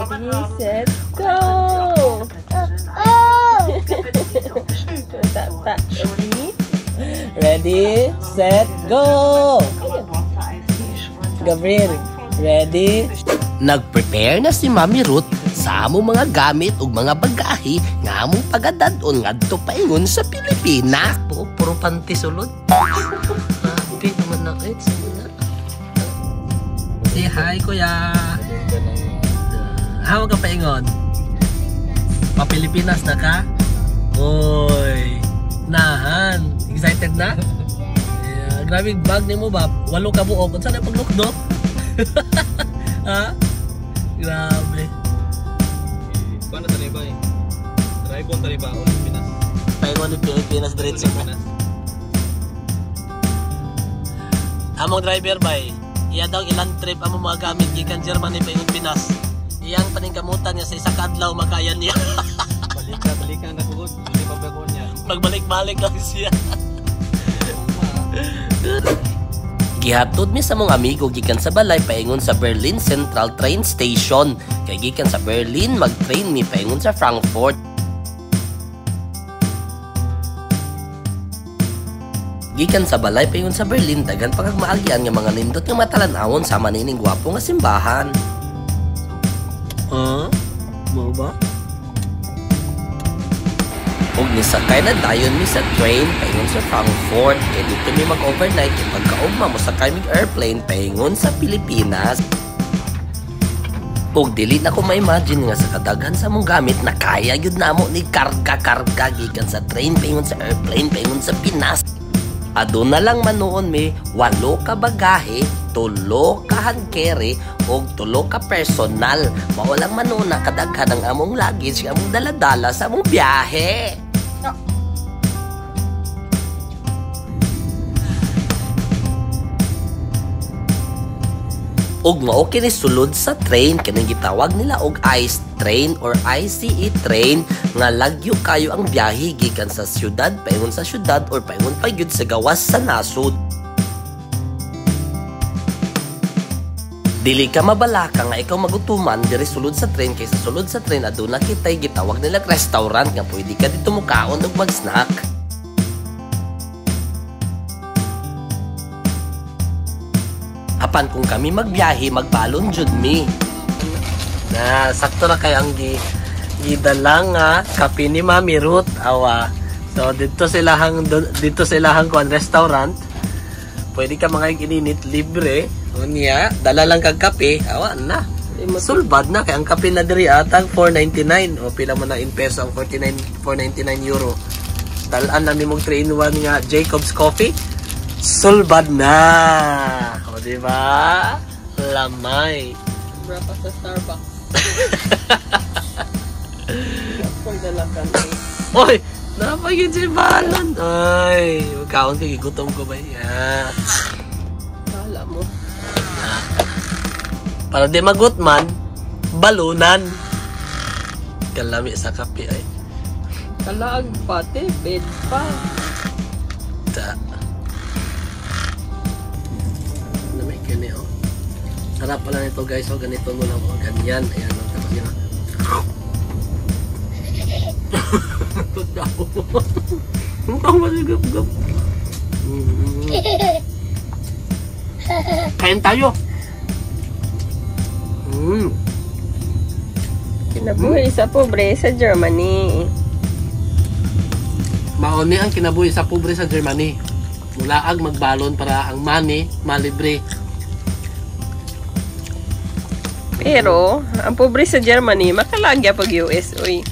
Ready, set, go! Ready, set, go! Gabriel, ready? Nag-prepare na si Mami Ruth sa among mga gamit ug mga bagahe nga among pagadadon ngadto paingon sa Pilipinas. Puro panty sulod. Happy naman na kahit sa muna. Say hi, kuya. Hawa ka paingon? Pa-Pilipinas na ka? Oy, nahan. Excited na? Yeah, grabe bag ni mo ba? 8 ka buok. Kung saan na paglukdok? Ha? Grabe. Paano tali ba eh? Raibon tali ba? Pilipinas. Paingon ni Pilipinas diretso mo. Among driver ba eh? Iya daw ilang trip among mga gamit gikan Germany paingon Pinas. Iyang paningkamutan niya sa isa ka adlaw makayan niya. Balikan na tugod. Hindi pa ba ko niya. Magbalik-balik lang siya. Gihatod mi sa mong amigo gikan sa balay paingon sa Berlin Central Train Station. Kay gikan sa Berlin mag-train mi paingon sa Frankfurt. Gikan sa balay paingon sa Berlin daghan pagagmaagian nga mga nindot nga matalan-awon sama nining gwapo nga simbahan. Mo ba? Og nisakay na dayon mi sa train paingon sa Frankfurt kay dito mi mag-overnight kay pagkaugma mo sakay mig airplane paingon sa Pilipinas. Og dili na ko ma-imagine nga sa kadaghan sa mong gamit na kaya gyud namo ni karga-karga gikan sa train paingon sa airplane paingon sa Pinas. Aduna lang man noon mi 8 ka bagahe, 3 ka hand carry og 3 ka personal. Mao lang man noon nakadaghan ang among luggage nga among dala-dala sa among biyahe. Og mao kini sulod sa train kanang gitawag nila og ICE train or ICE train nga lagyo kayo ang biyahe gikan sa syudad paingon sa syudad or paingon pa gyud sa gawas sa nasod. Dili ka mabalaka nga ikaw magutuman diri sulod sa train kaysa sulod sa train aduna kitay gitawag nila restaurant nga pwede ka dito mukaon ug mag-snack. Apan kung kami magbiyahe, magbalon jud mi. Na sakto na kay ang gidala nga kape ni Mami Ruth awa. So dito silahang kuan restaurant. Pwede ka mga ininit libre. Unya, dala lang kag kape, awa na. Sulbad na kay ang kape na diri atang 4.99 o pila man na in peso ang 499 euro. Dalan na mi mong 3-in-1 nga Jacob's Coffee. Sulbad na. O diba? Lamay. Sobra pa sa Starbucks. Kung dalakan ay. Oy! Napagin si Balon. Ay, magkaon ka, gigutom ko ba yan? Kala mo. Para di magutman, balunan. Kalami sa kape ay. Kalaag pati, bed pa. Ta. Namay kini oh. Sarap pala nito guys, oh ganito mo lang, oh ganyan. Ayan, oh, tapos yun. Mukhang masigap-gap. Kain tayo. Kinabuhi sa pobre sa Germany. Maoni ang kinabuhi sa pobre sa Germany. Mulaag magbalon para ang money malibre. Pero, ang pobre sa Germany, makalagya pag US, uy.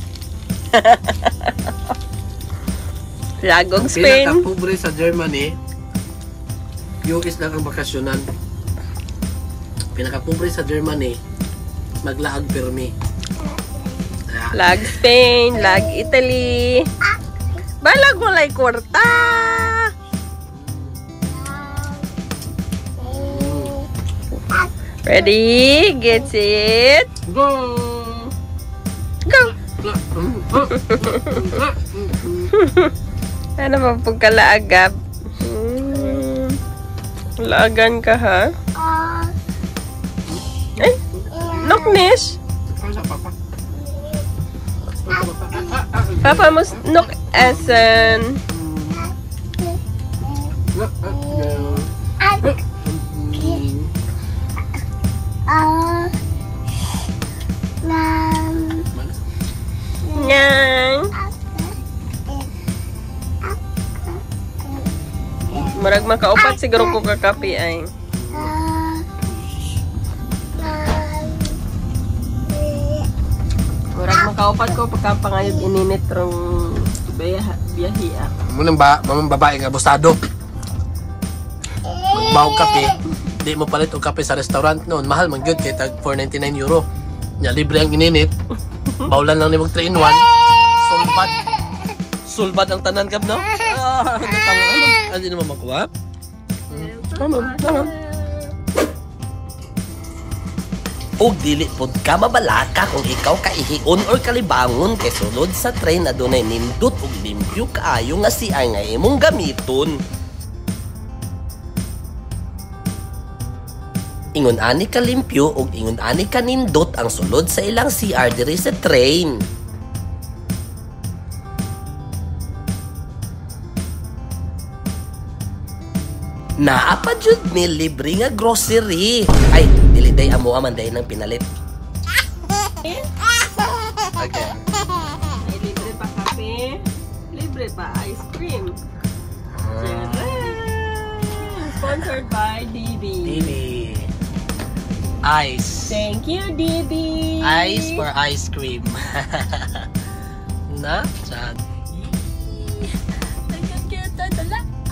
Lagong Spain. Ang pinaka-pobre sa Germany, US lang ang bakasyonan. Pinaka-pobre sa Germany, maglaag permi. Lag Spain, lag Italy. Balag mo lay kwarta. Ready? Get it? Go! Go! Ano ba pagkalaagap? Laagan ka ha? Ay! Loknish! Papa muss noch essen. Nyang. Murag makaupat siguro ko kakapi ay. Murag makaupat ko pagkapangayod ininit rong biyahe ah. Munang mamang babae nga abusado. Magbaw kape. Di mo palit og kape sa restaurant noon. Mahal man gyud kay tag 499 euro. Nya libre ang ininit. Bawlan lang ni mag 3 in 1. Sulbad. Sulbad ang tanan kab no? Hindi naman makuha. Tama. Og dili pod ka mabalaka kung ikaw kaihion or kalibangon kay sulod sa train adunay nindot og limpyo kaayo nga CR nga imong gamiton. Ingon ani ka limpyo og ingon ani ka nindot ang sulod sa ilang CR diri sa train. Naa pa jud ni libre nga grocery. Ay, dili day amo man day nang pinalit. Okay. Ay, libre pa kape. Libre pa ice cream. Sponsored by DB. DB. Ice. Thank you, DB. Ice for ice cream. Na, chan.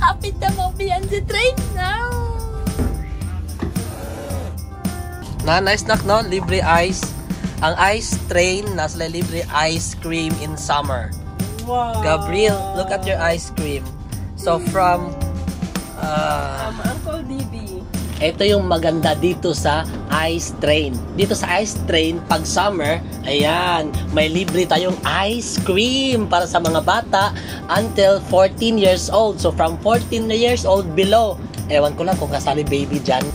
Kapit na mabiyan si train now. Na, nice knock no? Libre ice. Ang ice train, nasa libre ice cream in summer. Wow. Gabriel, look at your ice cream. So from Uncle DB. ito yung maganda dito sa ice train. Dito sa ice train, pag summer, ayan, may libre tayong ice cream para sa mga bata until 14 years old. So from 14 years old below, ewan ko lang kung kasali baby dyan.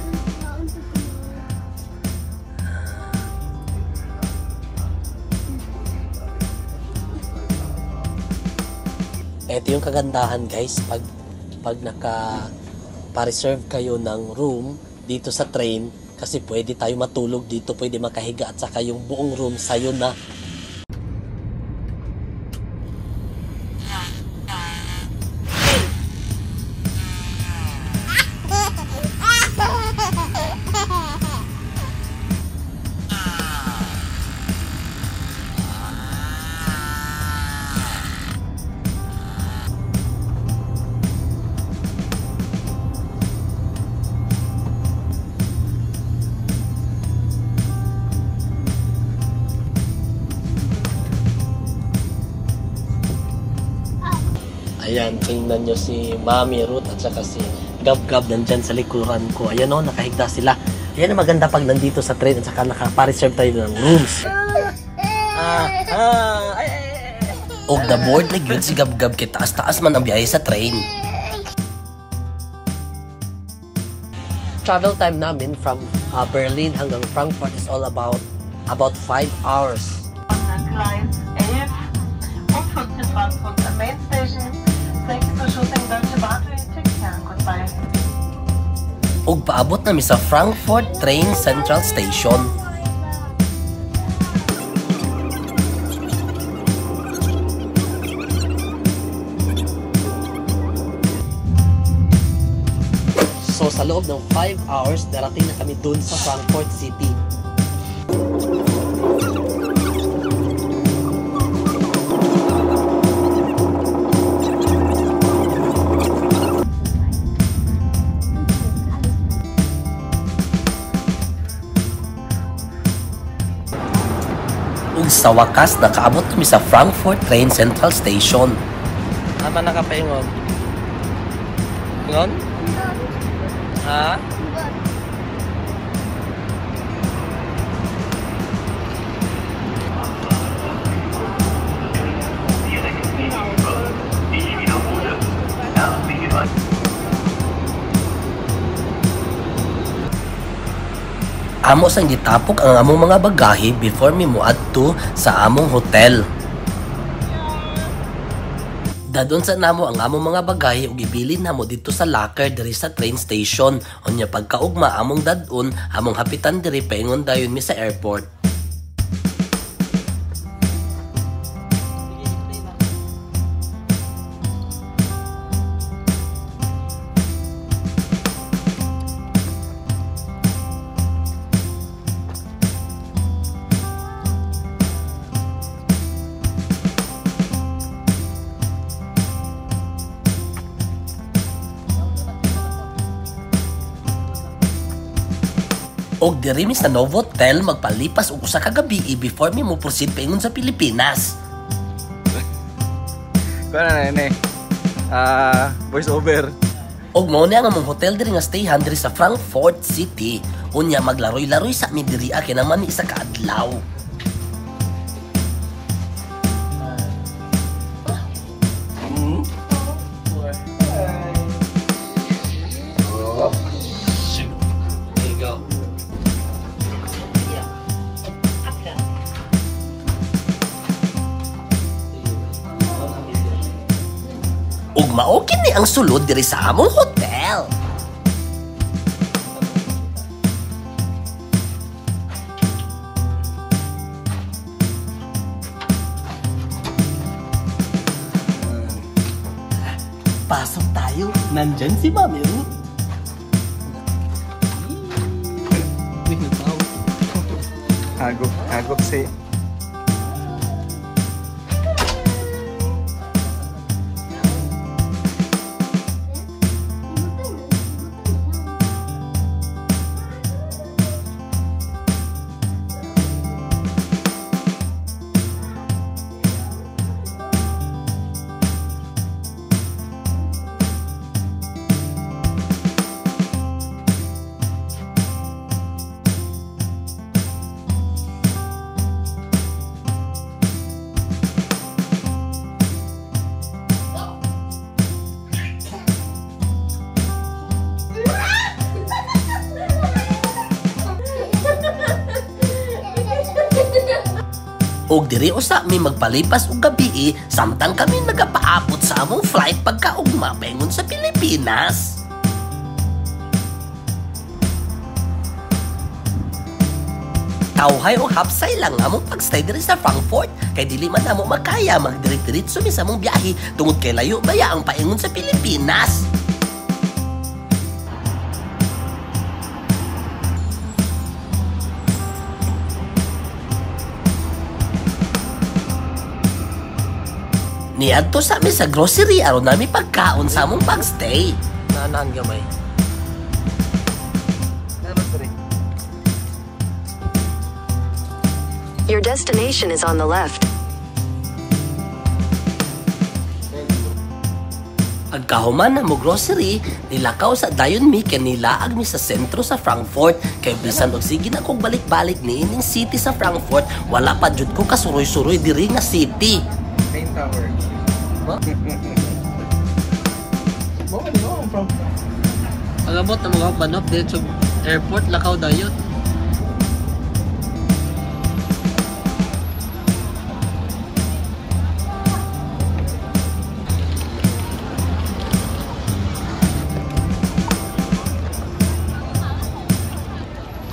Ito yung kagandahan guys, pag naka-reserve kayo ng room dito sa train, kasi pwede tayo matulog dito, pwede makahiga at saka yung buong room sa'yo na. Ayan, tingnan nyo si Mami Ruth at saka si Gab-Gab nandyan sa likuran ko. Ayan o, nakahigda sila. Ayan ang maganda pag nandito sa train at saka nakapareserve tayo ng rooms. Og the board na yun si Gab-Gab kay taas-taas man ang biyahe sa train. Travel time namin from Berlin hanggang Frankfurt is all about 5 hours. Frankfurt am Main Station. Nächste Station Deutsche Bahn für den Ticket. Goodbye. Ug paabot nami sa Frankfurt Train Central Station. So sa loob ng 5 hours, darating na kami dun sa Frankfurt City. Sa wakas, nakaabot kami sa Frankfurt Train Central Station. Apa nakapaingon? Ingon? Ha? amo sang gitapok ang among mga bagahe before mi moadto sa among hotel. Dadon sa namo ang among mga bagahe ug ibilin namo dito sa locker diri sa train station. Unya pagkaugma among dadon, among hapitan diri paingon dayon mi sa airport. Og diri mi sa Novotel magpalipas og usa ka gabi before mi mo proceed paingon sa Pilipinas. Kuha na nene. Voice over. Og mao na nga among hotel diri nga stayhan diri sa Frankfurt City. Unya maglaroy-laroy sa mi diri kinaman isa ka adlaw. Ug mao kini ang sulod diri sa among hotel. Pasok tayo. Nandyan si Mami Ruth. Hagok si... Og diri usa mi magpalipas og gabi samtang kami nagapaabot sa among flight pagkaugma paingon sa Pilipinas. Tawhay o hapsay lang among pagstay diri sa Frankfurt kay dili man namo makaya magdirit-diritso mi sa among biyahe tungod kay layo baya ang paingon sa Pilipinas. Niadto sa amin sa grocery aron nami pagkaon sa among pagstay. Naan gamay. Your destination is on the left. Agkahuman na mo grocery, nilakaw sa dayon mi kay nilaag mi sa sentro sa Frankfurt kay bisan og sige na kog balik-balik niining city sa Frankfurt, wala pa jud ko kasuroy-suroy diri nga city. Main tower. Agabot na mga banop dito sa airport, lakaw dayon.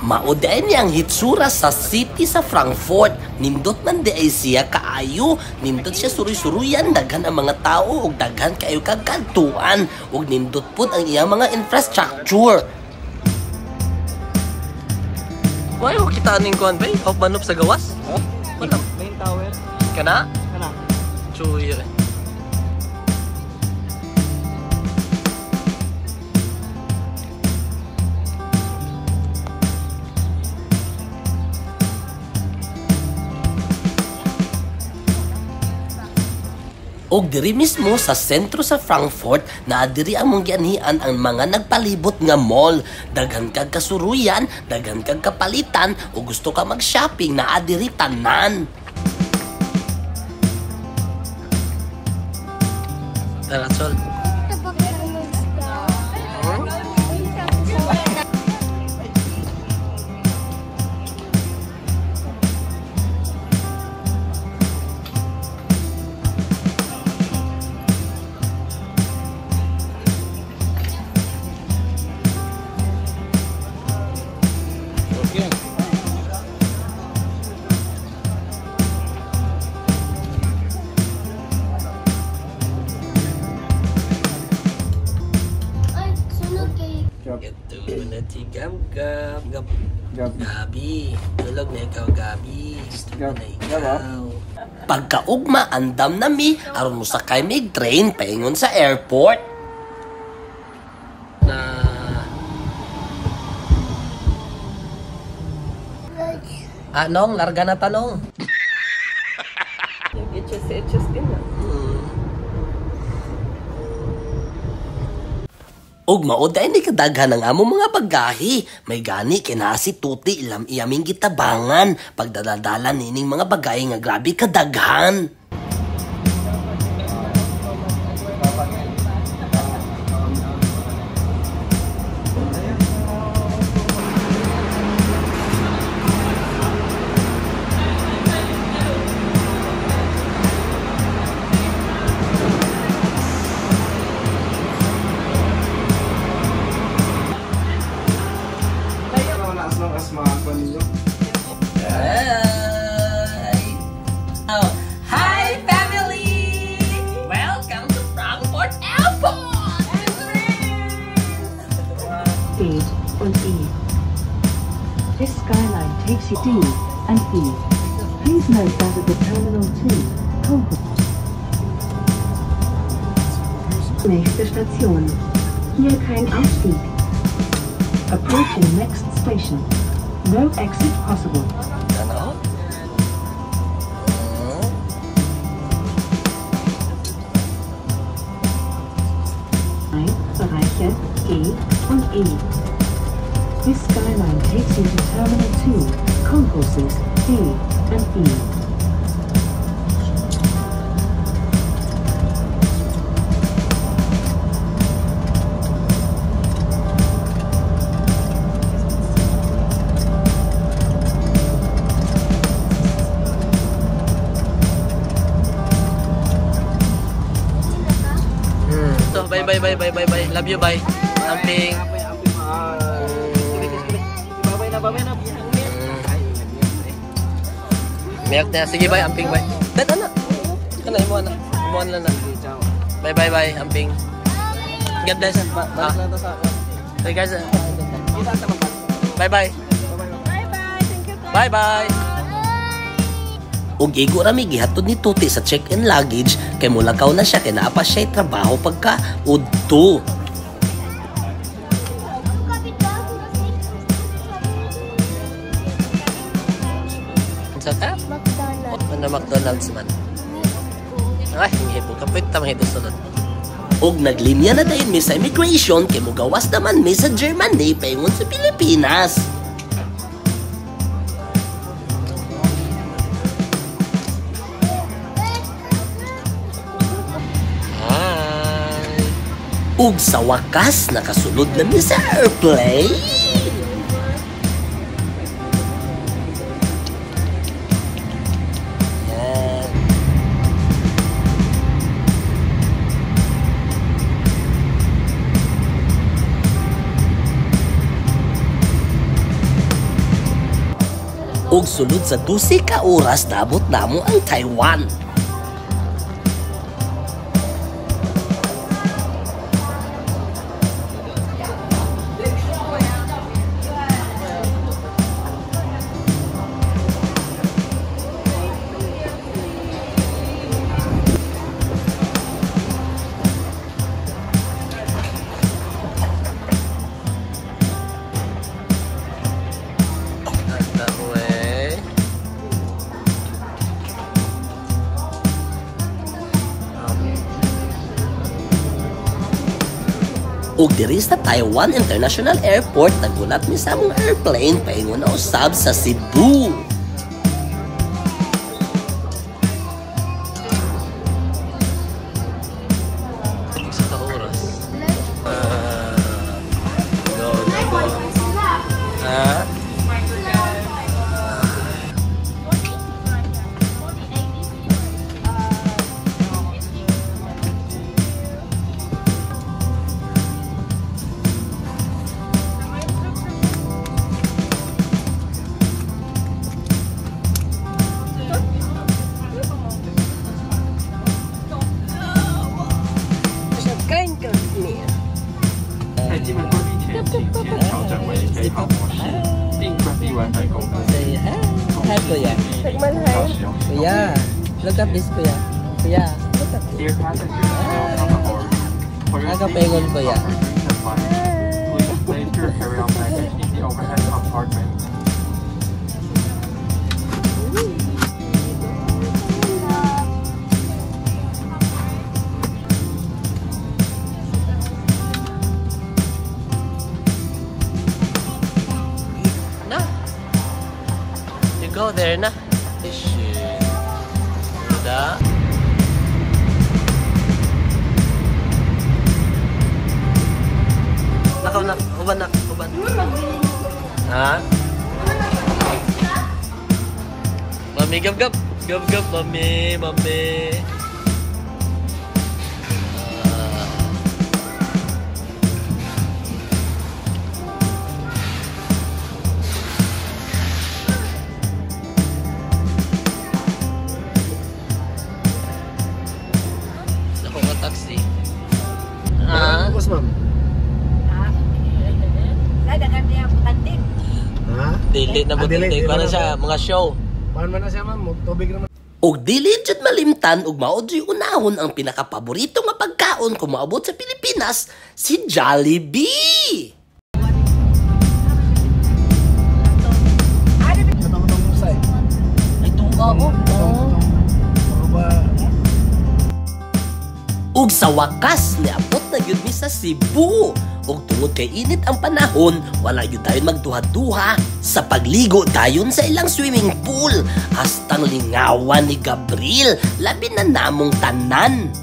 Mauday niyang hitsura sa city sa Frankfurt. Nindot man di ay siya kaayo. Nindot siya suruy-suruyan. Daghan ang mga tao ug daghan kayo kagkantuan. Ug nindot pud ang iyang mga infrastructure. Why mo kita aning kuan bay? Of banop sa gawas? Oh? Wala. Main tower. Kana? Kana. Chuy. Og diri mismo sa sentro sa Frankfurt na diri among gianhian ang mga nagpalibot nga mall. Daghan kag kasuruyan, daghan kag kapalitan o gusto ka mag-shopping na adiri tanan. Tara, Sol. Gab. Gab. Gabi. Tulog na ikaw, Gabi. Gab. Na ikaw. Pagkaugma, andam na mi, aron mo sakay mig train paingon sa airport. Na... Anong? Larga na tanong. Nag-etchas din na. Og maod ay ni kadaghan ang amo mga bagahi. May gani kinasi tuti ilam iyaming gitabangan. Pagdadala nining mga bagay nga grabe kadaghan. Hi, family! Welcome to Frankfurt Airport! D und E. This skyline takes you D and E. Please note that at the Terminal 2, Frankfurt. Nächste Station. Hier kein Ausstieg. Approaching next station. No exit possible. Ano? Bereiche G und E. This skyline takes you to Terminal 2, concourses D and E. So, bye. Love you, bye. Amping. Miyak na. Sige, bye. Amping, bye. Dad, anak. Kana, imuan na. Imuan lang na. Bye. Amping. God bless. Hey, guys. Bye. Bye. Ug igo rami gihatod ni Tuti sa check-in luggage kay mulakaw na siya kay naa pa siya trabaho pagka udto. Sa ta? McDonald's man. Ay, hipo kapit ta mahito sunod. Ug naglinya na dayon mi sa immigration kay mugawas naman mi sa Germany paingon sa Pilipinas. Ug sa wakas, nakasulod na mi sa airplane. Yan. Ug sulod sa 12 ka oras, nabot namo ang Taiwan. Ug diri sa Taiwan International Airport, nagulat mi sa among airplane paingon na usab sa Cebu. Sa oras. Kuya, look at this, kuya. Kuya, look at this. Dear passengers, welcome aboard. For your Nagapengon, safety kuya. and peace of mind, please place your carry-on baggage in the overhead compartment. Na. You go there na. Shit. Udah. Nakaw na. Uban na. Uban. Ha? Mami, gab-gab. Gab-gab, mami. Mami. Ako ka taxi. Ah. Bos, ma'am. Ha? Dili na buti. Para sa mga show. Paano man na siya, ma'am? Tubig naman. Og dili jud malimtan og maudyoy unahon ang pinakapaborito nga pagkaon kung maabot sa Pilipinas, si Jollibee. Katong-katong usay. Ay tuwa ko. Ug sa wakas niabot na gyud mi sa Cebu. Ug tungod kay init ang panahon, wala gyud dayon magduha-duha sa pagligo dayon sa ilang swimming pool. Hastang lingawan ni Gabriel, labi na namong tanan.